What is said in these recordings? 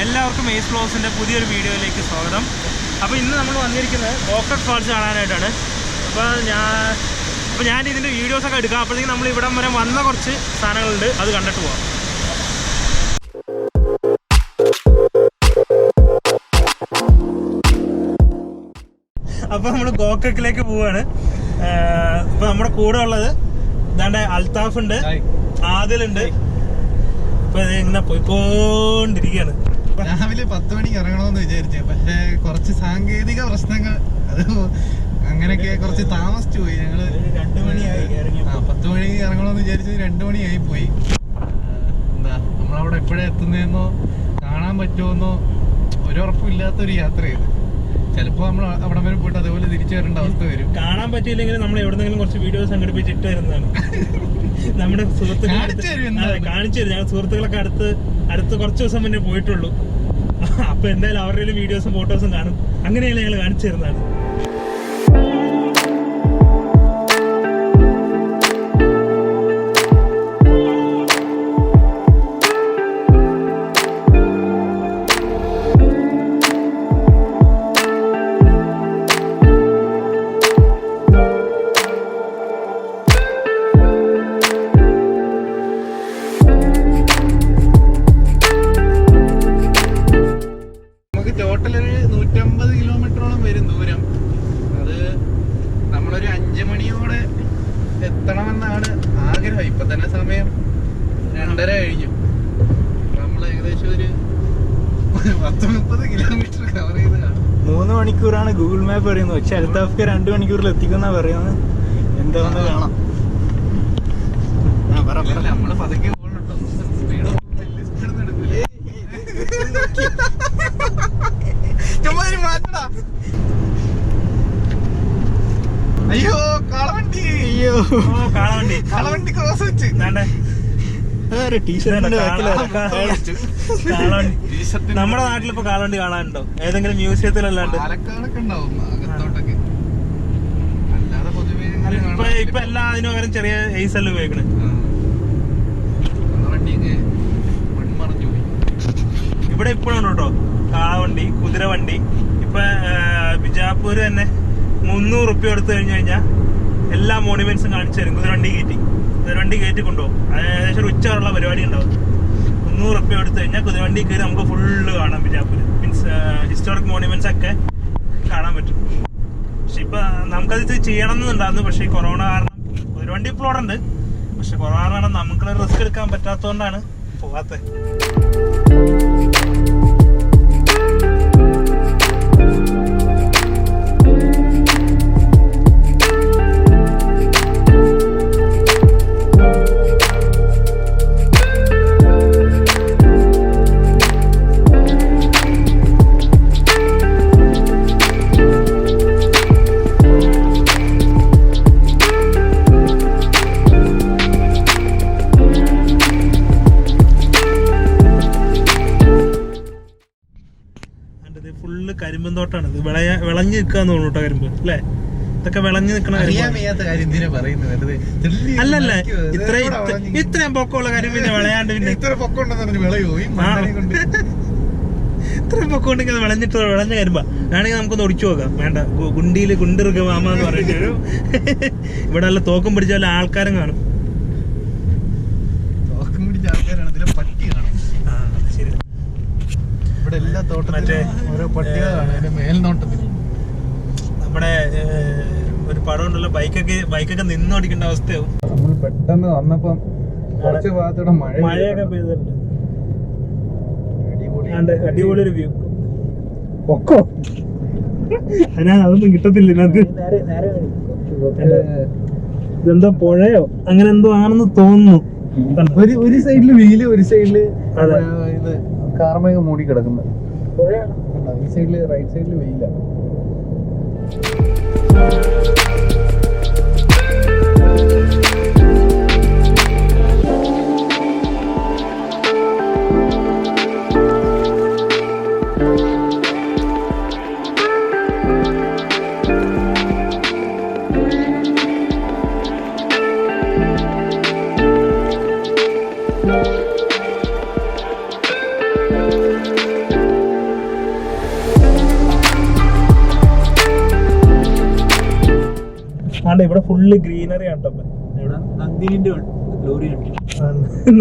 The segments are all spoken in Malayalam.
എല്ലാവർക്കും Acevlogsന്റെ പുതിയൊരു വീഡിയോയിലേക്ക് സ്വാഗതം. അപ്പോൾ ഇന്ന് നമ്മൾ വന്നിരിക്കുന്നത് ഗോക്കക് ഫാൾസ് കാണാനായിട്ടാണ്. അപ്പോൾ ഞാൻ ഇതിൻ്റെ വീഡിയോസൊക്കെ എടുക്കാം. അപ്പോഴത്തേക്കും നമ്മൾ ഇവിടം വരെ വന്ന കുറച്ച് സാധനങ്ങളുണ്ട്, അത് കണ്ടിട്ട് പോകാം. അപ്പോൾ നമ്മൾ ഗോക്കക്കിലേക്ക് പോവാണ്. ഇപ്പോൾ നമ്മുടെ കൂടെ ഉള്ളത് ഇതാണ്ട് അൽത്താഫ് ഉണ്ട്, ആദിലുണ്ട്. ഇപ്പൊ ഇങ്ങനെ പോയിക്കൊണ്ടിരിക്കുകയാണ്. രാവിലെ 10 മണിക്ക് ഇറങ്ങണമെന്ന് വിചാരിച്ചു, പക്ഷെ കുറച്ച് സാങ്കേതിക പ്രശ്നങ്ങൾ, അത് അങ്ങനെയൊക്കെ കുറച്ച് താമസിച്ചു പോയി. ഞങ്ങള് 2 മണിയായി. 10 മണിക്ക് ഇറങ്ങണമെന്ന് വിചാരിച്ചത് 2 മണിയായി പോയി. എന്താ നമ്മളവിടെ എപ്പോഴാ എത്തുന്നതെന്നോ കാണാൻ പറ്റുമെന്നോ ഒരു ഉറപ്പില്ലാത്തൊരു യാത്ര ചെയ്ത്. ചിലപ്പോ നമ്മൾ അവിടെ വരെ പോയിട്ട് അതേപോലെ തിരിച്ചു വരേണ്ട അവസ്ഥ വരും. കാണാൻ പറ്റിയില്ലെങ്കിൽ നമ്മൾ എവിടെന്നെങ്കിലും കുറച്ച് വീഡിയോ സംഘടിപ്പിച്ചിട്ട് വരുന്നതാണ്. നമ്മുടെ സുഹൃത്തുക്കൾ കാണിച്ചു തരും. ഞങ്ങൾ സുഹൃത്തുക്കളൊക്കെ അടുത്ത് കുറച്ച് ദിവസം മുന്നേ പോയിട്ടുള്ളൂ. അപ്പൊ എന്തായാലും അവരുടെ വീഡിയോസും ഫോട്ടോസും കാണും. അങ്ങനെയല്ല ഞങ്ങൾ കാണിച്ചു തരുന്നതാണ്. ടോട്ടൽ ഒരു 150 കിലോമീറ്ററോളം വരും ദൂരം. അത് നമ്മളൊരു 5 മണിയോടെ എത്തണമെന്നാണ് ആഗ്രഹം. ഇപ്പൊ തന്നെ സമയം 2:30 കഴിഞ്ഞു. നമ്മൾ ഏകദേശം ഒരു 10-30 കിലോമീറ്റർ കവർ ചെയ്ത് കാണും. 3 മണിക്കൂറാണ് ഗൂഗിൾ മാപ്പ് പറയുന്നത്. പക്ഷെ അൽത്താഫ്ക്ക് 2 മണിക്കൂറിൽ എത്തിക്കുന്ന പറയുന്നത്. എന്താണെന്ന് കാണാം. നമ്മള് പതുക്കെ പോകണട്ടോ, സ്പീഡ് മാറ്റടാ. അയ്യോ കാളവണ്ടി, കാളവണ്ടി ക്രോസ് വെച്ച് നമ്മുടെ നാട്ടിലിപ്പോ കാളവണ്ടി കാണാനുണ്ടോ? ഏതെങ്കിലും മ്യൂസിയത്തിലല്ലാണ്ട് പാലക്കാടൊക്കെ ഉണ്ടാവും അകത്തോട്ടൊക്കെ. അല്ലാതെ പൊതുവെ ഇപ്പൊ എല്ലാ അതിന് പകരം ചെറിയ ഐസല്ല ഉപയോഗിക്കണേ. വണ്ടിയൊക്കെ മൺമറഞ്ഞു പോയി. ഇവിടെ ഇപ്പോഴും കേട്ടോ കാളവണ്ടി, കുതിരവണ്ടി. ഇപ്പൊ ബിജാപ്പൂര് തന്നെ 300 റുപ്യ എടുത്തു കഴിഞ്ഞാൽ എല്ലാ മോണുമെന്റ്സും കാണിച്ചു തരും. കുതിരവണ്ടി കയറ്റി കൊണ്ടുപോകും. ഏകദേശം ഒരു ഉച്ചവരെയുള്ള പരിപാടി ഉണ്ടാവും. 300 റുപ്യ എടുത്തു കഴിഞ്ഞാൽ കുതിരവണ്ടി കയറി നമുക്ക് ഫുള്ള് കാണാം. ബിജാപ്പൂര് മീൻസ് ഹിസ്റ്റോറിക് മോണുമെന്റ്സ് ഒക്കെ കാണാൻ പറ്റും. പക്ഷെ ഇപ്പൊ നമുക്കത് ചെയ്യണം എന്നുണ്ടായിരുന്നു. പക്ഷെ ഈ കൊറോണ കാരണം കുതിരവണ്ടി ഇപ്പോൾ അവിടെ ഉണ്ട്. പക്ഷെ കൊറോണ കാരണം നമുക്ക് റിസ്ക് എടുക്കാൻ പറ്റാത്തതുകൊണ്ടാണ് പോകാത്തത്. ഫുള്ള് കരിമ്പൻ തോട്ടാണ്. ഇത് വിളഞ്ഞു നിൽക്കാന്ന് തോന്നുന്നു കേട്ടോ. കരിമ്പ് അല്ലേ? ഇതൊക്കെ വിളഞ്ഞു നിൽക്കണ അല്ലല്ലേ? ഇത്രയും പൊക്കമുള്ള കരിമ്പിന്റെ വിളയാണ്ട് പിന്നെ ഇത്രയും പൊക്കമുണ്ടെങ്കിൽ അത് വിളഞ്ഞ കരിമ്പാ. വേണമെങ്കിൽ നമുക്കൊന്ന് ഒടിച്ചു നോക്കാം. വേണ്ട, ഗുണ്ടിറുക മാമാന്ന് പറഞ്ഞിട്ട് ഇവിടെ നല്ല തോക്കം പിടിച്ച വല്ല ആൾക്കാരും കാണും. തോക്കം പിടിച്ച ആൾക്കാരാണ്. ഇതിലെ പട്ടി കാണും. ശരി. ഇവിടെ എല്ലാ തോട്ടത്തിലും ഓരോ പട്ടികളാണ് മേൽനോട്ടത്തിൽ. നമ്മുടെ ഒരു പടം ഉണ്ടല്ലോ, ബൈക്കൊക്കെ നിന്നോടിക്കേണ്ട അവസ്ഥയാവും. നമ്മൾ പെട്ടെന്ന് വന്നപ്പം കുറച്ച് ഭാഗത്തൂടെ മഴയൊക്കെ പെയ്തിട്ടുണ്ട്. അടിപൊളി ഒരു വ്യൂ. പൊക്കോ അതൊന്നും കിട്ടത്തില്ല ഇതിനകത്ത്. ഇതെന്തോ പുഴയോ അങ്ങനെ എന്തോ ആണെന്ന് തോന്നുന്നു. ഒരു സൈഡില് വെയില്, ഒരു സൈഡില് ഇത് കാർമേഘം മൂടി കിടക്കുന്നത്. ഈ സൈഡില് റൈറ്റ് സൈഡില് വെയില. അതാണ്ട് ഇവിടെ ഫുള്ള് ഗ്രീനറി ആണ്.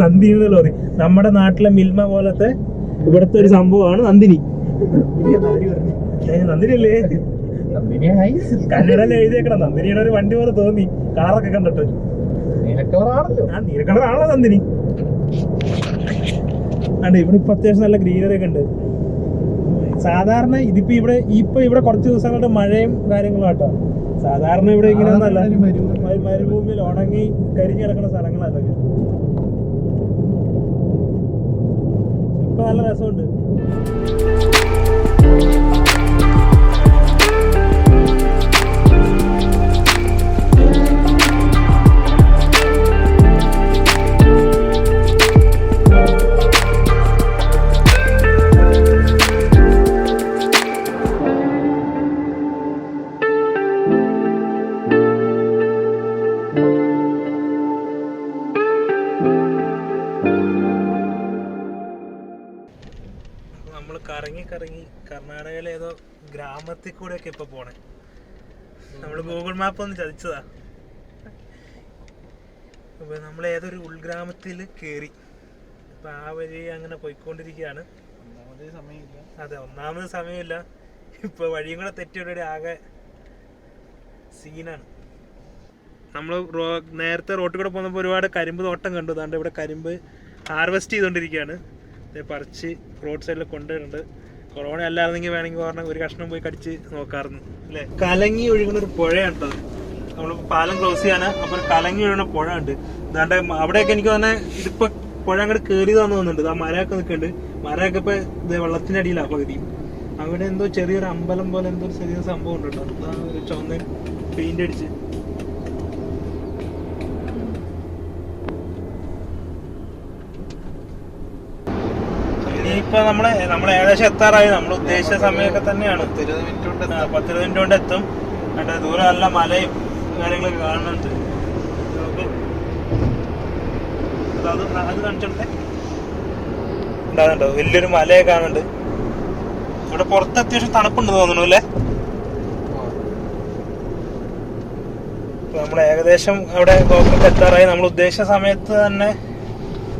നന്ദിനിയുടെ ലോറി. നമ്മുടെ നാട്ടിലെ മിൽമ പോലത്തെ ഇവിടുത്തെ ഒരു സംഭവമാണ് നന്ദിനി. നന്ദിനി അല്ലേ? കന്നഡയിൽ എഴുതിയേക്കണം. നന്ദിനിയുടെ ഒരു വണ്ടി പോലെ തോന്നി കാറൊക്കെ കണ്ടിട്ട്. നീലക്കളറാണല്ലോ നന്ദിനി. അതെ, ഇവിടെ ഇപ്പൊ അത്യാവശ്യം നല്ല ഗ്രീനറി ഒക്കെ ഉണ്ട്. സാധാരണ ഇതിപ്പോ ഇവിടെ കുറച്ച് ദിവസങ്ങളുടെ മഴയും കാര്യങ്ങളും ആട്ടോ. സാധാരണ ഇവിടെ ഇങ്ങനെ ഒന്നല്ല, മരുഭൂമിയിൽ ഉണങ്ങി കരിഞ്ഞു കിടക്കുന്ന സ്ഥലങ്ങളതൊക്കെ. ഇപ്പൊ നല്ല രസമുണ്ട്. കറങ്ങി കർണാടകയിലെ ഏതോ ഗ്രാമത്തിൽ കൂടെ ഒക്കെ ഇപ്പൊ പോണേ. നമ്മള് ഗൂഗിൾ മാപ്പ് ഒന്ന് ചതിച്ചതാ. അപ്പൊ നമ്മൾ ഏതൊരു ഉൾഗ്രാമത്തിൽ കേറി. അപ്പൊ ആ വഴി അങ്ങനെ പോയിക്കൊണ്ടിരിക്കുകയാണ്. അതെ, ഒന്നാമത് സമയമില്ല. ഇപ്പൊ വഴിയും കൂടെ തെറ്റിയുടെ ആകെ സീനാണ്. നമ്മൾ നേരത്തെ റോട്ടിൽ കൂടെ പോകുന്നപ്പോൾ ഒരുപാട് കരിമ്പ് തോട്ടം കണ്ടു. അതുകൊണ്ട് ഇവിടെ കരിമ്പ് ഹാർവെസ്റ്റ് ചെയ്തുകൊണ്ടിരിക്കുകയാണ്. പറിച്ച് റോഡ് സൈഡിൽ കൊണ്ടുവരുന്നുണ്ട്. കൊറോണ അല്ലായിരുന്നെങ്കിൽ വേണമെങ്കിൽ പറഞ്ഞാൽ ഒരു കഷ്ണം പോയി കടിച്ച് നോക്കാറുണ്ട് അല്ലേ. കലങ്ങി ഒഴുകുന്ന ഒരു പുഴയാണ് കേട്ടോ. നമ്മൾ പാലം ക്ലോസ് ചെയ്യാനാ. അപ്പൊ ഒരു കലങ്ങി ഒഴുകുന്ന പുഴ ഉണ്ട്. അതാണ്ട് അവിടെയൊക്കെ എനിക്ക് തന്നെ ഇതിപ്പോ പുഴ അങ്ങോട്ട് കയറിയതാന്ന് തോന്നുന്നുണ്ട്. ആ മരമൊക്കെ നിൽക്കുന്നുണ്ട്. മരമൊക്കെ ഇപ്പൊ വെള്ളത്തിന്റെ അടിയിലാണ് പകുതി. അവിടെ എന്തോ ചെറിയൊരു അമ്പലം പോലെ എന്തോ ചെറിയൊരു സംഭവം ഉണ്ട് കേട്ടോ. ഒരു ചുവന്ന പെയിന്റ് അടിച്ച്. ഇപ്പൊ നമ്മള് ഏകദേശം എത്താറായി. നമ്മൾ ഉദ്ദേശിച്ച സമയമൊക്കെ തന്നെയാണ്. 10-20 മിനിറ്റ് കൊണ്ട് എത്തും. എന്നിട്ട് ദൂരം നല്ല മലയും കാര്യങ്ങളൊക്കെ കാണുന്നുണ്ട്. അത് കാണിച്ചോട്ടെ. ഉണ്ടാകുന്നുണ്ടോ? വലിയൊരു മലയൊക്കെ കാണുന്നുണ്ട്. ഇവിടെ പുറത്ത് അത്യാവശ്യം തണുപ്പുണ്ട് തോന്നുന്നു അല്ലേ. നമ്മൾ ഏകദേശം അവിടെ ഗോകക്ക് എത്താറായി. നമ്മൾ ഉദ്ദേശിച്ച സമയത്ത് തന്നെ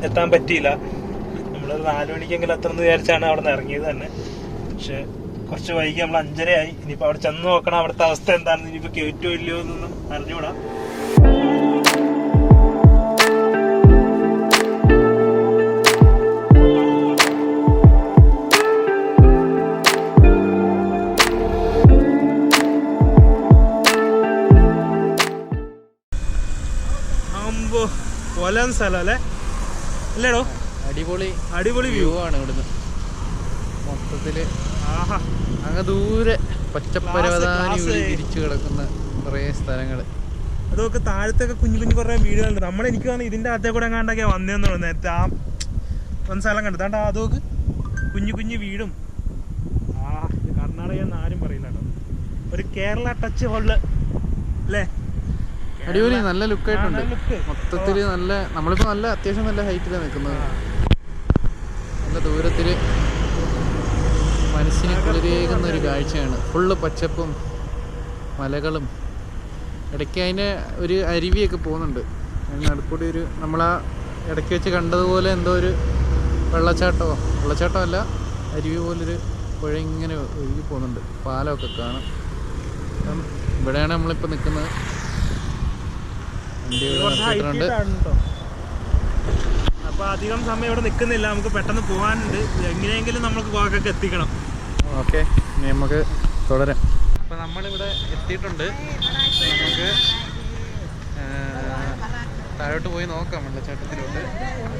എത്താൻ പറ്റിയില്ല. 4 മണിക്കെങ്കിലും എത്തണമെന്ന് വിചാരിച്ചാണ് അവിടെ നിന്ന് ഇറങ്ങിയത് തന്നെ. പക്ഷെ കുറച്ച് വൈകി. നമ്മൾ 5:30 ആയി. ഇനിയിപ്പോൾ അവിടെ ചെന്ന് നോക്കണം അവിടുത്തെ അവസ്ഥ എന്താണെന്ന്. ഇനിയിപ്പോൾ കയറ്റോ ഇല്ലയോ എന്നൊന്നും അറിഞ്ഞുകൂടാ. ആകുമ്പോ കൊലം സ്ഥലം അല്ലേ അല്ലേടോ? അടിപൊളി വ്യൂ ആണ് ഇവിടുന്ന് മൊത്തത്തില്. അങ്ങ് ദൂരെ പച്ചപ്പരവതാനി തിരിച്ചു കിടക്കുന്ന കുറേ സ്ഥലങ്ങള്. അതൊക്കെ താഴത്തൊക്കെ കുഞ്ഞു കുറെ വീടുകളുണ്ട്. എനിക്ക് തോന്നുന്നു ഇതിന്റെ അകത്തെ കൂടെ എങ്ങാണ്ടൊക്കെയാ വന്നേന്ന് തോന്നുന്നു. നേരത്തെ ആ ഒന്ന് സ്ഥലം കണ്ടു. അതാണ്ട് അതൊക്കെ കുഞ്ഞു വീടും. ഇത് കർണാടക എന്ന് ആരും പറയില്ല കേട്ടോ. ഒരു കേരള ടച്ച് ഹോള് അല്ലേ. അടിപൊളി, നല്ല ലുക്കായിട്ടുണ്ട് മൊത്തത്തില്. നല്ല നമ്മളിപ്പോ നല്ല അത്യാവശ്യം നല്ല ഹൈറ്റിലാണ് നിൽക്കുന്നത്. നല്ല ദൂരത്തില് മനസ്സിന് കുളിരേകുന്ന ഒരു കാഴ്ചയാണ്. ഫുള്ള് പച്ചപ്പും മലകളും. ഇടയ്ക്ക് അതിന് ഒരു അരുവിയൊക്കെ പോകുന്നുണ്ട്. അതിന് നടുക്കൂടി ഒരു നമ്മളാ ഇടയ്ക്ക് വെച്ച് കണ്ടതുപോലെ എന്തോ ഒരു വെള്ളച്ചാട്ടമല്ല, അരുവി പോലൊരു പുഴ ഇങ്ങനെ ഒഴുകി പോകുന്നുണ്ട്. പാലമൊക്കെ കാണാം. ഇവിടെയാണ് നമ്മളിപ്പോൾ നിൽക്കുന്നത്. അപ്പൊ അധികം സമയം ഇവിടെ നിൽക്കുന്നില്ല. നമുക്ക് പെട്ടെന്ന് പോകാനുണ്ട്. എങ്ങനെയെങ്കിലും നമുക്ക് ഗോകക്ക് എത്തിക്കണം. ഓക്കെ, ഇനി നമുക്ക് തുടരാം. അപ്പൊ നമ്മളിവിടെ എത്തിയിട്ടുണ്ട്. നമുക്ക് താഴോട്ട് പോയി നോക്കാം വെള്ളച്ചാട്ടത്തിലോട്ട്.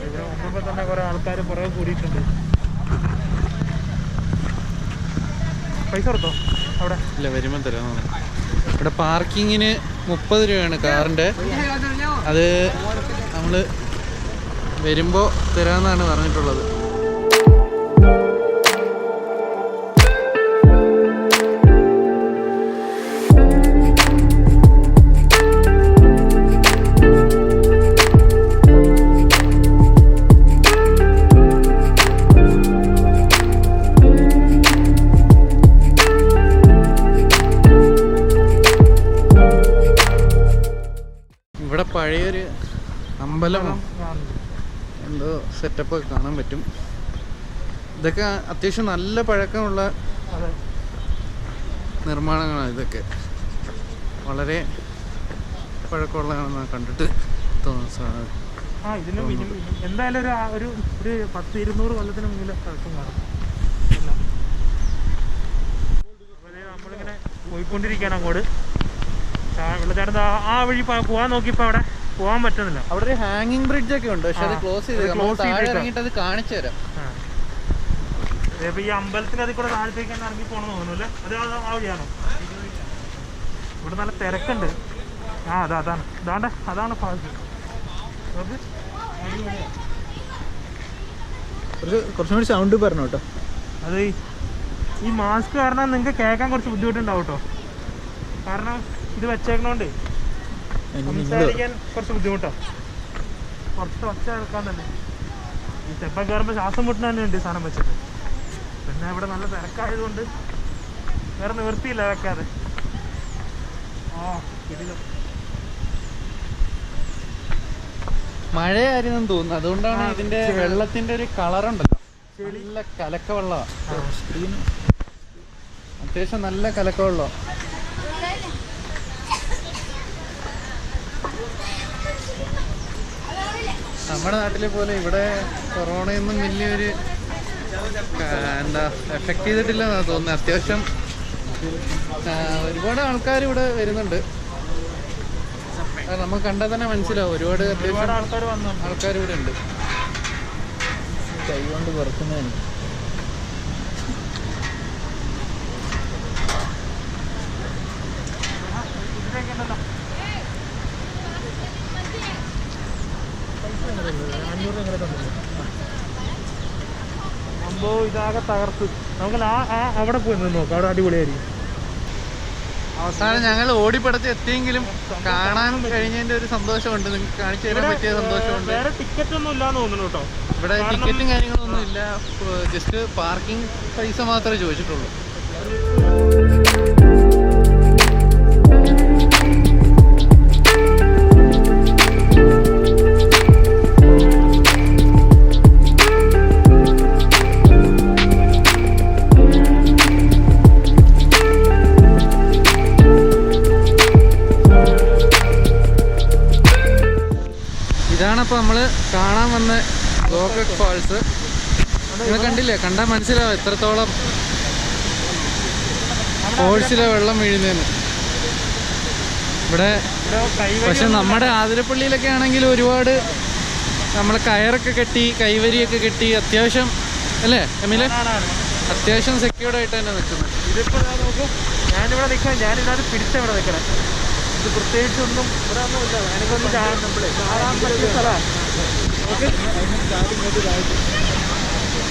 ഇവിടെ വന്നപ്പോൾ തന്നെ കുറെ ആൾക്കാർ പുറകെ കൂടിയിട്ടുണ്ട്. പൈസ കൊടുത്തോ? അവിടെ ഇല്ല, വരുമ്പോൾ തരാമെന്ന്. ഇവിടെ പാർക്കിങ്ങിന് 30 രൂപയാണ് കാറിൻ്റെ. അത് നമ്മൾ വരുമ്പോൾ തരാമെന്നാണ് പറഞ്ഞിട്ടുള്ളത്. അമ്പലമോ എന്തോ സെറ്റപ്പ് ഒക്കെ കാണാൻ പറ്റും. ഇതൊക്കെ അത്യാവശ്യം നല്ല പഴക്കമുള്ള നിർമ്മാണങ്ങളാണ്. ഇതൊക്കെ വളരെ പഴക്കമുള്ളതാണെന്ന് കണ്ടിട്ട് തോന്നുന്നു. ഇതിന് എന്തായാലും ഒരു 100-200 കൊല്ലത്തിന് മുന്നിൽ പഴക്കം കാണും. നമ്മളിങ്ങനെ പോയിക്കൊണ്ടിരിക്കുകയാണ് അങ്ങോട്ട്. വെള്ളച്ചാട്ടം ആ വഴി പോകാൻ നോക്കിയപ്പോൾ അവിടെ പോകാൻ പറ്റുന്നില്ല. അവിടെ ഒരു ഹാങ്ങിങ് ബ്രിഡ്ജ് ഒക്കെ ഉണ്ട്, പക്ഷെ അത് ക്ലോസ് ചെയ്ത് ഇറങ്ങിയിട്ട് അത് കാണിച്ചു തരാം. ഈ അമ്പലത്തിന് അതിൽ കൂടെ താഴത്തേക്ക് തന്നെ ഇറങ്ങി പോകണമെന്ന് തോന്നുന്നു അല്ലേ? അത് ആ വഴിയാണോ? ഇവിടെ നല്ല തിരക്കുണ്ട്. അതാണ് ഫാൾസ്. കുറച്ചും കൂടി സൗണ്ട് പറഞ്ഞു കേട്ടോ. അത് ഈ മാസ്ക് കാരണം നിങ്ങൾക്ക് കേൾക്കാൻ കുറച്ച് ബുദ്ധിമുട്ടുണ്ടാവും കേട്ടോ. കാരണം ഇത് വെച്ചേക്കണോണ്ട് സംസാരിക്കാൻ കുറച്ച് ബുദ്ധിമുട്ടാണ്. കുറച്ച് ഒച്ച കേൾക്കാൻ തന്നെ. ഈ സ്റ്റെപ്പൊക്കെ കയറുമ്പോൾ ശ്വാസം മുട്ടുന്ന തന്നെ ഉണ്ട് സാധനം വെച്ചിട്ട്. പിന്നെ ഇവിടെ നല്ല തിരക്കായതുകൊണ്ട് വേറെ നിവൃത്തിയില്ല വെക്കാതെ. മഴയായിരുന്നു തോന്നുന്നു, അതുകൊണ്ടാണ് ഇതിന്റെ വെള്ളത്തിന്റെ ഒരു കളറുണ്ടല്ലോ, നല്ല കലക്ക വെള്ളമാണ്. അത്യാവശ്യം നല്ല കലക്ക വെള്ളം. നമ്മുടെ നാട്ടിലെ പോലെ ഇവിടെ കൊറോണയൊന്നും വലിയൊരു എന്താ എഫക്ട് ചെയ്തിട്ടില്ലെന്നാണ് തോന്നുന്നത്. അത്യാവശ്യം ഒരുപാട് ആൾക്കാർ ഇവിടെ വരുന്നുണ്ട്. നമുക്ക് കണ്ടാൽ തന്നെ മനസ്സിലാവും ഒരുപാട് അത്യാവശ്യം ആൾക്കാർ ഇവിടെ ഉണ്ട്. കൈ കൊണ്ട് പുറത്തുന്നതാണ്. സംഭവം ഇതാകെ തകർത്ത്. നമുക്ക് അവിടെ പോയി നിന്ന് നോക്കാം, അവിടെ അടിപൊളിയായിരിക്കും. അവസാനം ഞങ്ങൾ ഓടിപ്പടച്ച് എത്തിയെങ്കിലും കാണാൻ കഴിഞ്ഞതിന്റെ ഒരു സന്തോഷമുണ്ട്. നിങ്ങൾക്ക് കാണിച്ചു തരാൻ പറ്റിയ സന്തോഷമുണ്ട്. വേറെ ടിക്കറ്റ് ഒന്നും ഇല്ലാന്ന് തോന്നുന്നു കേട്ടോ. ഇവിടെ ടിക്കറ്റും കാര്യങ്ങളൊന്നും ഇല്ല, ജസ്റ്റ് പാർക്കിംഗ് പൈസ മാത്രമേ ചോദിച്ചിട്ടുള്ളൂ. ഇതാണപ്പോൾ നമ്മൾ കാണാൻ വന്ന ഗോകക് ഫാൾസ്. നിങ്ങൾ കണ്ടില്ലേ? കണ്ടാൽ മനസ്സിലാവും എത്രത്തോളം ഫോൾസിലെ വെള്ളം വീഴുന്നതെന്ന്. ഇവിടെ പക്ഷെ നമ്മുടെ ആതിരപ്പള്ളിയിലൊക്കെ ആണെങ്കിൽ ഒരുപാട് നമ്മൾ കയറൊക്കെ കെട്ടി കൈവരിയൊക്കെ കെട്ടി അത്യാവശ്യം അല്ലേ എമിലെ, അത്യാവശ്യം സെക്യൂർഡ് ആയിട്ട് തന്നെ നിൽക്കുന്നത്. ഇതിപ്പോൾ നോക്ക്, ഞാനിവിടെ നിൽക്കാം, ഞാനിവിടെ പിടിച്ചവിടെ നിൽക്കണം. ഇത് പ്രത്യേകിച്ചൊന്നും ഇവിടെ ഒന്നുമില്ല. ഞാനിതൊന്നും ചാടാൻ പറ്റിയ സ്ഥലമാണ്.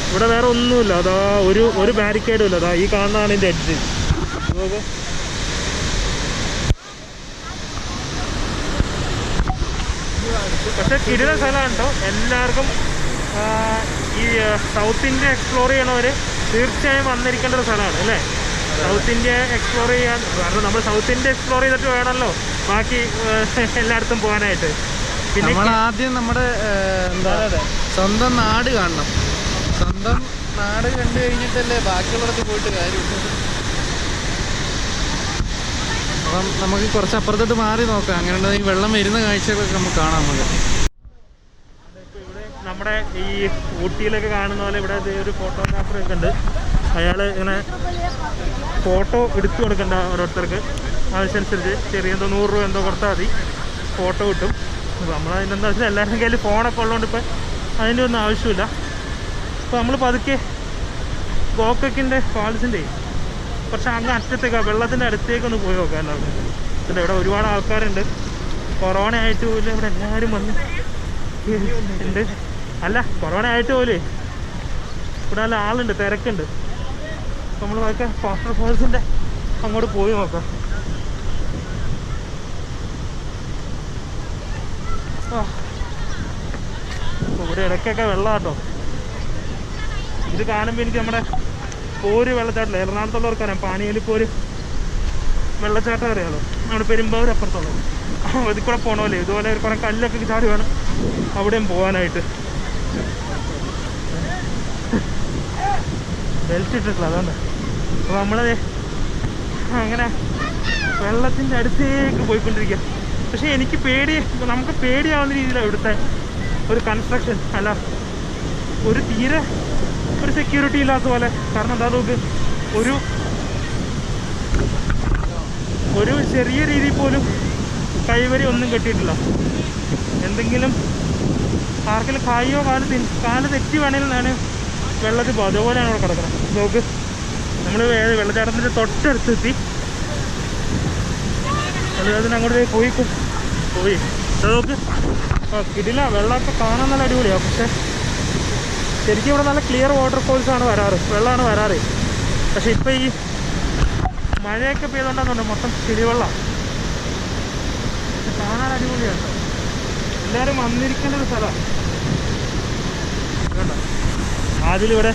ഇവിടെ വേറെ ഒന്നുമില്ല. അതാ ഒരു ബാരിക്കേഡും ഇല്ല. അതാ ഈ കാണുന്നതാണ് ഇതിൻ്റെ എഡ്ജ്. പക്ഷെ കിടില സ്ഥലമാണ് കേട്ടോ. എല്ലാവർക്കും ഈ സൗത്ത് ഇന്ത്യ എക്സ്പ്ലോർ ചെയ്യണവർ തീർച്ചയായും വന്നിരിക്കേണ്ട ഒരു സ്ഥലമാണ് അല്ലേ? സൗത്ത് ഇന്ത്യ എക്സ്പ്ലോർ ചെയ്യാൻ. കാരണം നമ്മൾ സൗത്ത് ഇന്ത്യ എക്സ്പ്ലോർ ചെയ്തിട്ട് വേണമല്ലോ ബാക്കി എല്ലായിടത്തും പോകാനായിട്ട്. പിന്നെ നമ്മൾ ആദ്യം നമ്മുടെ എന്താ സ്വന്തം നാട് കാണണം. സ്വന്തം നാട് കണ്ടു കഴിഞ്ഞിട്ടല്ലേ ബാക്കിയുള്ളിടത്ത് പോയിട്ട് കാര്യമുള്ളൂ. അപ്പം നമുക്ക് കുറച്ച് അപ്പുറത്തോട്ട് മാറി നോക്കാം. അങ്ങനെ ഈ വെള്ളം വരുന്ന കാഴ്ചകളൊക്കെ നമുക്ക് കാണാം. ഇവിടെ നമ്മുടെ ഈ ഊട്ടിയിലൊക്കെ കാണുന്ന പോലെ ഇവിടെ ഒരു ഫോട്ടോഗ്രാഫറൊക്കെ ഉണ്ട്. അയാൾ ഇങ്ങനെ ഫോട്ടോ എടുത്തു കൊടുക്കണ്ട ഓരോരുത്തർക്ക്. ആവശ്യമനുസരിച്ച് ചെറിയ എന്തോ 100 രൂപ എന്തോ കൊടുത്താൽ മതി, ഫോട്ടോ കിട്ടും. നമ്മളതിനെന്താ വെച്ചാൽ എല്ലാവരുടെയും കയ്യിൽ ഫോണൊക്കെ ഉള്ളതുകൊണ്ട് ഇപ്പം അതിൻ്റെ ഒന്നും ആവശ്യമില്ല. ഇപ്പോൾ നമ്മൾ പതുക്കെ ഗോകക്കിൻ്റെ ഫാൾസിൻ്റെ കുറച്ച് അങ്ങ് അറ്റത്തേക്ക് വെള്ളത്തിൻ്റെ അടുത്തേക്കൊന്ന് പോയി നോക്കാം എല്ലാവർക്കും. പിന്നെ ഇവിടെ ഒരുപാട് ആൾക്കാരുണ്ട്. കൊറോണ ആയിട്ട് പോലും ഇവിടെ എല്ലാവരും വന്ന് ഉണ്ട്. അല്ല, കൊറോണ ആയിട്ട് പോലും ഇവിടെ നല്ല ആളുണ്ട്, തിരക്കുണ്ട്. നമ്മൾ നോക്കാം വാട്ടർഫാൾസിൻ്റെ അങ്ങോട്ട് പോയി നോക്കാം. ഇവിടെ ഇടയ്ക്കൊക്കെ വെള്ളം കേട്ടോ. ഇത് കാണുമ്പോൾ എനിക്ക് നമ്മുടെ പോര് വെള്ളച്ചാട്ടില്ല, എറണാകുളത്തുള്ളവർക്കറിയാം പാണിയേലി പോര്. വെള്ളച്ചാട്ടം അറിയാലോ, നമ്മുടെ പെരുമ്പാവൂർ അപ്പുറത്തുള്ളത്. ഇതിൽ കൂടെ പോകണമല്ലേ, ഇതുപോലെ കുറേ കല്ലൊക്കെ ചാടി വേണം അവിടെയും പോകാനായിട്ട്. ബെൽറ്റ് ഇട്ടിട്ടില്ല അതുകൊണ്ട്. അപ്പോൾ നമ്മളത് അങ്ങനെ വെള്ളത്തിൻ്റെ അടുത്തേക്ക് പോയിക്കൊണ്ടിരിക്കുക. പക്ഷേ എനിക്ക് നമുക്ക് പേടിയാവുന്ന രീതിയിലാണ് ഇവിടുത്തെ ഒരു കൺസ്ട്രക്ഷൻ. അല്ല, തീരെ ഒരു സെക്യൂരിറ്റി ഇല്ലാത്ത പോലെ. കാരണം എന്താ നോക്ക്, ഒരു ചെറിയ രീതിയിൽ പോലും കൈവരി ഒന്നും കെട്ടിയിട്ടില്ല. എന്തെങ്കിലും ആർക്കെങ്കിലും കായോ കാല് തെറ്റി വേണമെങ്കിൽ ഞാൻ വെള്ളത്തിൽ പോകും. അതുപോലെയാണ് അവിടെ കിടക്കുന്നത്. നോക്ക്, നമ്മൾ വെള്ളച്ചാട്ടത്തിൻ്റെ തൊട്ടടുത്തെത്തി. വെള്ളച്ചാട്ടത്തിന് അങ്ങോട്ട് പോയി നോക്ക്. കിടില, വെള്ളമൊക്കെ കാണാൻ നല്ല അടിപൊളിയാണ്. പക്ഷേ ശരിക്കും ഇവിടെ നല്ല ക്ലിയർ വാട്ടർഫോൾസാണ് വെള്ളമാണ് വരാറ്. പക്ഷെ ഇപ്പം ഈ മഴയൊക്കെ പെയ്തുകൊണ്ടാന്ന് മൊത്തം ചെളിവെള്ളം. കാണാൻ അടിപൊളിയാണ്. എല്ലാവരും വന്നിരിക്കേണ്ട ഒരു സ്ഥലമാണ്. കണ്ടോ, അതിലിവിടെ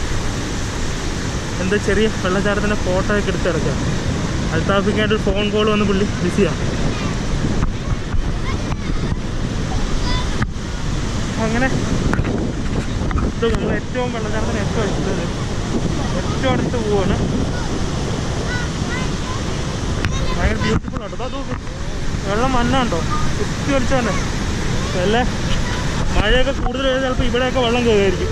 എന്താ ചെറിയ വെള്ളച്ചാട്ടത്തിൻ്റെ ഫോട്ടോ ഒക്കെ എടുത്ത് കിടക്കുക. അൽത്താഫിക്കായിട്ട് ഒരു ഫോൺ കോൾ വന്ന് പുള്ളി ബിസിയാണ്. അങ്ങനെ നമ്മൾ ഏറ്റവും വെള്ളച്ചാട്ടത്തിന് ഏറ്റവും അടുത്ത് പോവാണ്. ഭയങ്കര ബ്യൂട്ടിഫുൾ ആട്ടോ. അത് വെള്ളം മണ്ണാണ്ടോ, കുത്തി വലിച്ചു തന്നെ. വല്ല മഴയൊക്കെ കൂടുതൽ ചെയ്ത് ചിലപ്പോൾ ഇവിടെയൊക്കെ വെള്ളം കയറിയായിരിക്കും.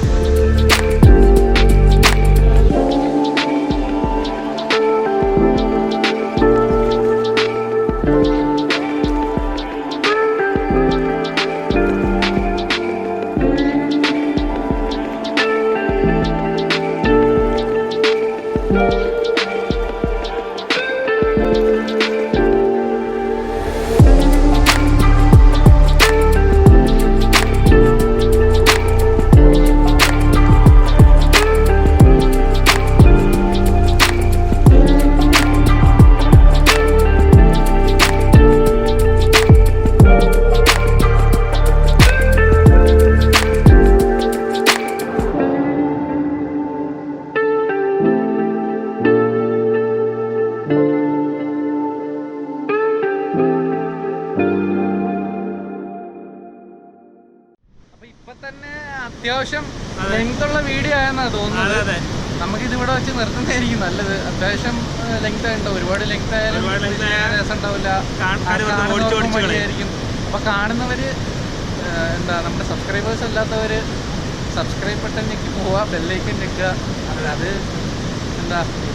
അത്യാവശ്യം ലെങ്ത് ഉള്ള വീഡിയോ ആയെന്നാണ് തോന്നുന്നത്. നമുക്കിത് ഇവിടെ വെച്ച് നിർത്തുന്നതായിരിക്കും നല്ലത്. അത്യാവശ്യം ലെങ്ത് ആയിട്ടുണ്ടോ, ഒരുപാട് ലെങ്ത് ആയാലും രസം ഉണ്ടാവില്ല, മടിയായിരിക്കും. അപ്പൊ കാണുന്നവര് നമ്മുടെ സബ്സ്ക്രൈബേഴ്സ് അല്ലാത്തവര് സബ്സ്ക്രൈബ് ബട്ടൺ ഞെക്കി പോവുക, ബെല്ലൈക്കൻ ഞെക്കുക. അത്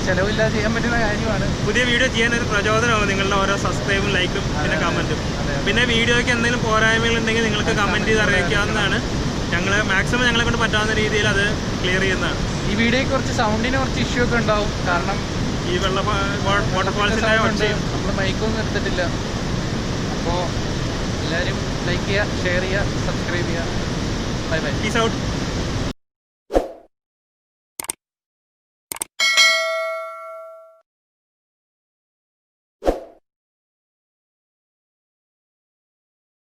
ചെലവില്ലാതെ ചെയ്യാൻ പറ്റുന്ന കാര്യമാണ്. പുതിയ വീഡിയോ ചെയ്യാൻ ഒരു പ്രചോദനമാവും നിങ്ങളുടെ ഓരോ സബ്സ്ക്രൈബും ലൈക്കും പിന്നെ കമന്റും. പിന്നെ വീഡിയോയ്ക്ക് എന്തെങ്കിലും പോരായ്മകൾ ഉണ്ടെങ്കിൽ നിങ്ങൾക്ക് കമന്റ് ചെയ്ത് അറിയിക്കാവുന്നതാണ്. മാക്സിമം ഞങ്ങളെ കൊണ്ട് പറ്റാവുന്ന രീതിയിൽ അത് ക്ലിയർ ചെയ്യുന്നതാണ്. ഈ വീഡിയോയ്ക്ക് കുറച്ച് സൗണ്ടിന് കുറച്ച് ഇഷ്യൂ ഒക്കെ ഉണ്ടാവും. കാരണം ഈ വാട്ടർഫാൾസിൻ്റെ നമ്മൾ മൈക്കൊന്നും എടുത്തിട്ടില്ല. അപ്പോൾ എല്ലാവരും ലൈക്ക് ചെയ്യുക, ഷെയർ ചെയ്യുക, സബ്സ്ക്രൈബ് ചെയ്യുക. Bye bye. Peace out.